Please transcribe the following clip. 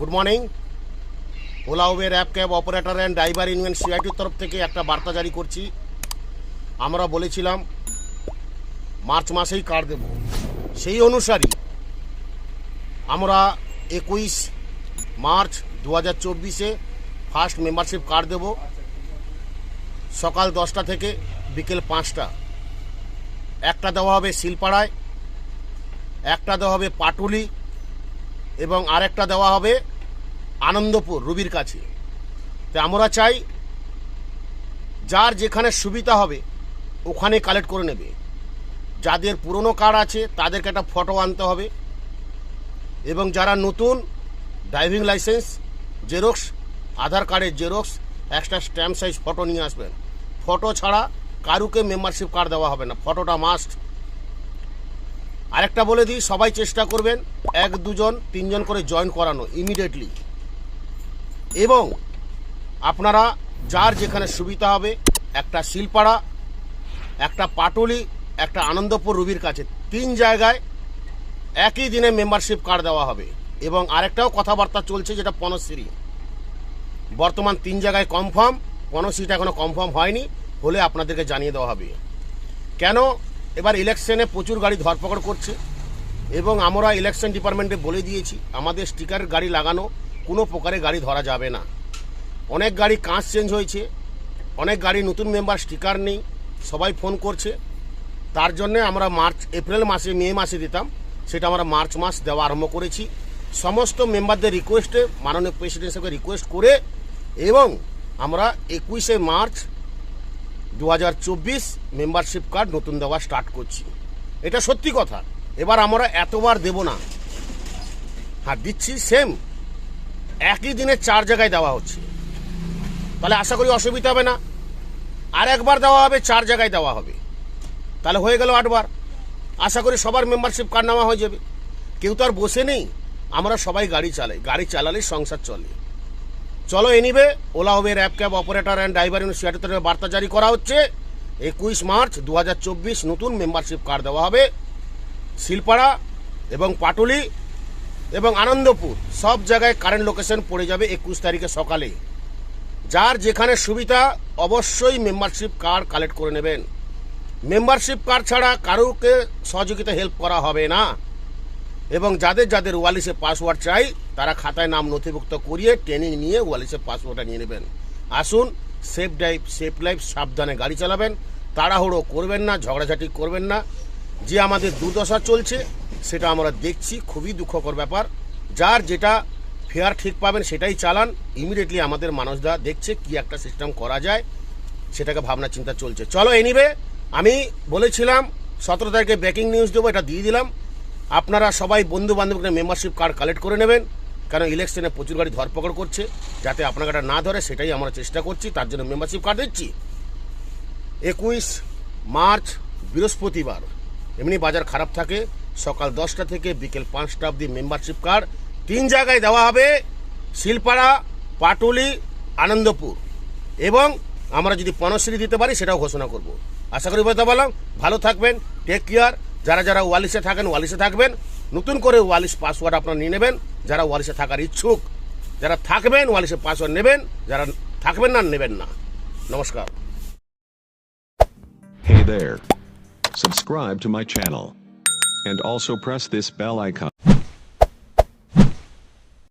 Good morning. Ola Uber app cab operator and driver union সিআইটির তরফ থেকে একটা বার্তা জারি করছি। আমরা বলেছিলাম মার্চ মাসেই কার্ড দেব, সেই অনুসারী আমরা 21 মার্চ 2024-এ ফার্স্ট মেম্বারশিপ কার্ড দেব। সকাল 10টা থেকে বিকেল 5টা। একটা দেওয়া হবে শিলপাড়ায়, একটা দেওয়া হবে পাটুলি এবং আরেকটা দেওয়া হবে আনন্দপুর রুবির কাছে। তো আমরা চাই যার যেখানে সুবিধা হবে ওখানে কালেক্ট করে নেবে। যাদের পুরনো কার্ড আছে তাদেরকে একটা ফটো আনতে হবে এবং যারা নতুন ড্রাইভিং লাইসেন্স জেরক্স, আধার কার্ডের জেরক্স, একটা স্ট্যাম্প সাইজ ফটো নিয়ে আসবেন। ফটো ছাড়া কারুকে মেম্বারশিপ কার্ড দেওয়া হবে না, ফটোটা মাস্ট। আরেকটা বলে দিই, সবাই চেষ্টা করবেন 1, 2 জন 3 জন করে জয়েন করানো ইমিডিয়েটলি। এবং আপনারা যার যেখানে সুবিধা হবে, একটা শিলপাড়া, একটা পাটুলি, একটা আনন্দপুর রুবির কাছে, 3 জায়গায় একই দিনে মেম্বারশিপ কার্ড দেওয়া হবে। এবং আরেকটাও কথাবার্তা চলছে যেটা পনশ্রী, বর্তমান 3 জায়গায় কনফার্ম, পনশ্রীটা এখনও কনফার্ম হয়নি, হলে আপনাদেরকে জানিয়ে দেওয়া হবে। কেন এবার ইলেকশনে প্রচুর গাড়ি ধরপকড় করছে এবং আমরা ইলেকশন ডিপার্টমেন্টে বলে দিয়েছি আমাদের স্টিকার গাড়ি লাগানো, কোনো প্রকারে গাড়ি ধরা যাবে না। অনেক গাড়ি কাঁচ চেঞ্জ হয়েছে, অনেক গাড়ি নতুন মেম্বার স্টিকার নেই, সবাই ফোন করছে। তার জন্যে আমরা এপ্রিল মাসে, মে মাসে দিতাম, সেটা আমরা মার্চ মাস দেওয়া আরম্ভ করেছি। সমস্ত মেম্বারদের রিকোয়েস্টে মাননীয় প্রেসিডেন্ট সাহেবকে রিকোয়েস্ট করে এবং আমরা 21শে মার্চ 2024 মেম্বারশিপ কার্ড নতুন দেওয়া স্টার্ট করছি। এটা সত্যি কথা। এবার আমরা এতবার দেব না, হ্যাঁ দিচ্ছি, সেম একই দিনে 4 জায়গায় দেওয়া হচ্ছে। তাহলে আশা করি অসুবিধা হবে না। আর একবার দেওয়া হবে, 4 জায়গায় দেওয়া হবে, তাহলে হয়ে গেল 8 বার। আশা করি সবার মেম্বারশিপ কার্ড নেওয়া হয়ে যাবে। কেউ তো আর বসে নেই, আমরা সবাই গাড়ি চালাই, গাড়ি চালালেই সংসার চলে। চলো anyway, Ola Uber app cab operator and driver union সিআইটির বার্তা জারি করা হচ্ছে। 21 মার্চ 2024 নতুন মেম্বারশিপ কার্ড দেওয়া হবে। শিলপাড়া এবং পাটুলি এবং আনন্দপুর সব জায়গায় কারেন্ট লোকেশন পড়ে যাবে 21 তারিখে সকালে। যার যেখানে সুবিধা অবশ্যই মেম্বারশিপ কার্ড কালেক্ট করে নেবেন। মেম্বারশিপ কার্ড ছাড়া কারোকে সহযোগিতা হেল্প করা হবে না। এবং যাদের যাদের ওয়ালিসে পাসওয়ার্ড চাই তারা খাতায় নাম নথিভুক্ত করিয়ে ট্রেনিং নিয়ে ওয়ালিসে পাসওয়ার্ডটা নিয়ে নেবেন। আসুন, সেফ ড্রাইভ সেফ লাইফ, সাবধানে গাড়ি চালাবেন, তাড়াহুড়ো করবেন না, ঝগড়াঝাটি করবেন না। যে আমাদের দুর্দশা চলছে সেটা আমরা দেখছি, খুবই দুঃখকর ব্যাপার। যার যেটা ফেয়ার ঠিক পাবেন সেটাই চালান। ইমিডিয়েটলি আমাদের মানুষরা দেখছে কি একটা সিস্টেম করা যায়, সেটাকে ভাবনা চিন্তা চলছে। চলো এনিবে, আমি বলেছিলাম 17 তারিখে ব্রেকিং নিউজ দেবো, এটা দিয়ে দিলাম। আপনারা সবাই বন্ধু বান্ধবকে মেম্বারশিপ কার্ড কালেক্ট করে নেবেন, কারণ ইলেকশনে প্রচুর গাড়ি ধরপকড় করছে। যাতে আপনার গাড়ি না ধরে সেটাই আমরা চেষ্টা করছি, তার জন্য মেম্বারশিপ কার্ড দিচ্ছি। 21 মার্চ বৃহস্পতিবার, এমনি বাজার খারাপ থাকে, সকাল 10টা থেকে বিকেল 5টা অবধি মেম্বারশিপ কার্ড 3 জায়গায় দেওয়া হবে, শিলপাড়া, পাটুলি, আনন্দপুর। এবং আমরা যদি পনশ্রী দিতে পারি সেটাও ঘোষণা করব। আশা করি বলতে পারলাম। ভালো থাকবেন, টেক কেয়ার। যারা যারা ওয়ালিসে থাকেন ওয়ালিসে থাকবেন, নতুন করে ওয়ালিস পাসওয়ার্ড আপনারা নিয়ে নেবেন। যারা ওয়ালিসে থাকার ইচ্ছুক, যারা থাকবেন ওয়ালিসে পাসওয়ার্ড নেবেন, যারা থাকবেন না নেবেন না। নমস্কার। Hey there. Subscribe to my channel. And also press this bell icon.